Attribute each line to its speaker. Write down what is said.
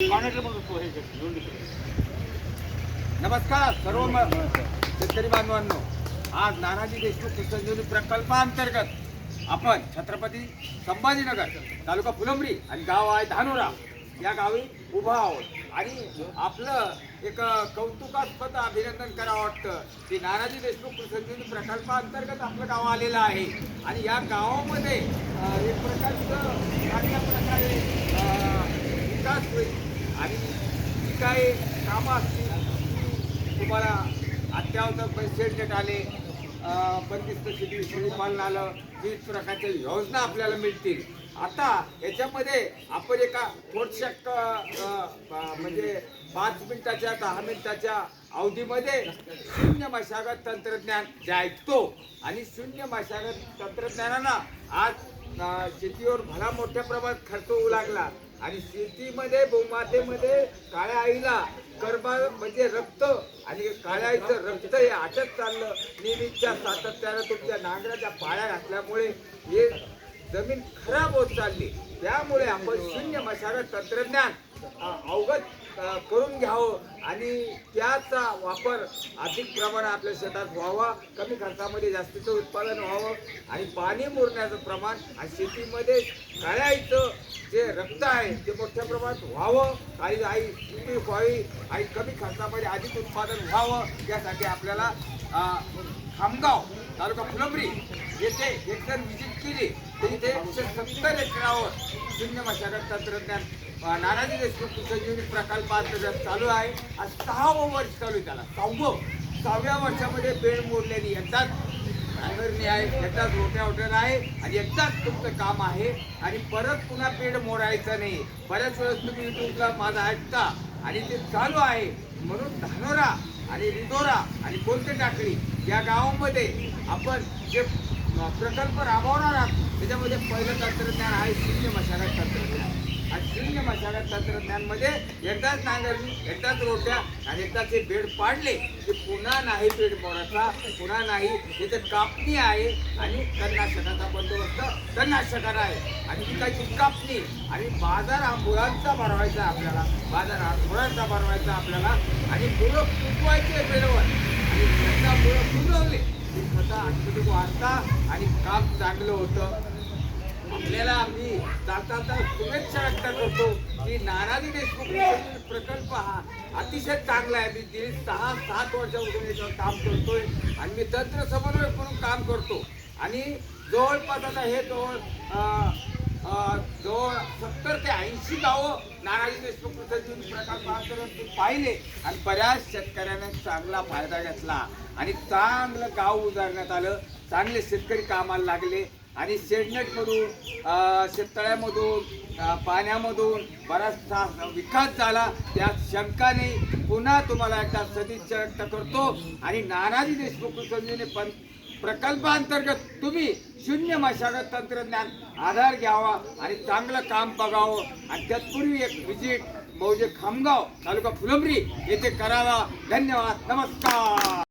Speaker 1: नमस्कार सर्व शेतकरी बांधवांनो, आज नानाजी देशमुख संजीवनी प्रकल्पांतर्गत आपण छत्रपती संभाजीनगर तालुका फुलंब्री आणि गाव आहे धानोरा या गावी उभा आहोत आणि आपलं एक कौतुकास्पद अभिनंदन करावं वाटतं की नानाजी देशमुख संजीवनी प्रकल्पांतर्गत आपलं गाव आलेलं आहे आणि या गावामध्ये एक प्रकारचं चांगल्या प्रकारे विकास होईल आणि जी काही कामं असतील तुम्हाला अत्यावश्यक पैसे देत आले, बंदिस्त शेळी पालन आलं, विविध प्रकारच्या योजना आपल्याला मिळतील. आता याच्यामध्ये आपण एका थोडशा म्हणजे 5 मिनिटाच्या 10 मिनिटाच्या अवधीमध्ये शून्य मशागत तंत्रज्ञान जे ऐकतो आणि शून्य मशागत तंत्रज्ञानानं आज शेतीवर भला मोठ्या प्रमाणात खर्च होऊ लागला आणि शेतीमध्ये भूमातेमध्ये काळ्या आईला कर्बा म्हणजे रक्त आणि काळ्या आईचं रक्त हे आटत चाललं. नेहमीच्या सातत्यानं तुमच्या नांगराच्या पाळ्या घातल्यामुळे हे जमीन खराब होत चालली. त्यामुळे आपण शून्य मशागत तंत्रज्ञान अवगत करून घ्यावं आणि त्याचा वापर अधिक प्रमाणात आपल्या शेतात व्हावा, कमी खर्चामध्ये जास्तीचं उत्पादन व्हावं आणि पाणी मुरण्याचं प्रमाण आणि शेतीमध्ये काळ्या आईचं जे रक्त आहे ते मोठ्या प्रमाणात व्हावं, काही आई सुपीक व्हावी आणि कमी खर्चामध्ये अधिक उत्पादन व्हावं यासाठी आपल्याला खामगाव तालुका फुलंब्री येथे एकतर व्हिजिट केली तर इथे 170 एकरावर शून्य मशागत तंत्रज्ञान नानाजी देशमुख संजीवनी प्रकल्पांतर्गत चालू आहे. आज 6वं वर्ष चालू आहे. त्याला 6व्या वर्षामध्ये बेड मोडलेली एकदाच नांगरणी आहे, एकदाच रोट्या आहे आणि एकदाच तुमचं काम आहे आणि परत पुन्हा बेड मोडायचं नाही. बऱ्याच वेळेस तुम्ही युट्यूबला माझा ऐकता आणि ते चालू आहे. म्हणून धानोरा आणि रिदोरा आणि कोणते टाकळी या गावामध्ये आपण जे प्रकल्प राबवणार आहात त्याच्यामध्ये पहिलं तंत्रज्ञान आहे शून्य मशागत तंत्रज्ञान. आणि शून्य मशागत तंत्रज्ञानमध्ये एकदाच नांगरणी, एकदाच रोट्या आणि एकदाच हे बेड पाडले की पुन्हा नाही बेड मोडायचा, पुन्हा नाही. इथे कापणी आहे आणि तणनाशकाचा बंदोबस्त तणनाशकाचा आहे आणि पिकाची कापणी आणि बाजार हा मुळांचा भरवायचा आपल्याला, बाजार हा मुळांचा भरवायचा आपल्याला आणि मुळं फुटवायचे बेडवर आणि त्यांना मुळं फुटवले की खता आणखी वाढता आणि काम चांगलं होतं. आपल्याला आम्ही जाता शुभेच्छा व्यक्त करतो की नानाजी देशमुख प्रकल्प हा अतिशय चांगला आहे. मी गेली 6-7 वर्षापासून याच्यावर काम करतोय आणि मी तंत्र समन्वयक म्हणून काम करतो आणि जवळपास आता हे जवळ 70 ते 80 गावं नानाजी देशमुख संजीवनी प्रकल्पांतर्गत पाहिले आणि बऱ्याच शेतकऱ्यांना चांगला फायदा घेतला आणि चांगलं गाव उजारण्यात आलं. चांगले शेतकरी कामाला लागले आणि शेडनेटमधून शेततळ्यामधून पाण्यामधून बराचसा विकास झाला. त्यात शंका नाही. पुन्हा तुम्हाला एकदा सदिच्छा व्यक्त करतो आणि नानाजी देशमुख संजीवनी प्रकल्पांतर्गत तुम्ही शून्य मशागत तंत्रज्ञान आधार घ्यावा आणि चांगलं काम बघावं आणि तत्पूर्वी एक व्हिजिट मौजे खामगाव तालुका फुलंब्री येथे करावा. धन्यवाद. नमस्कार.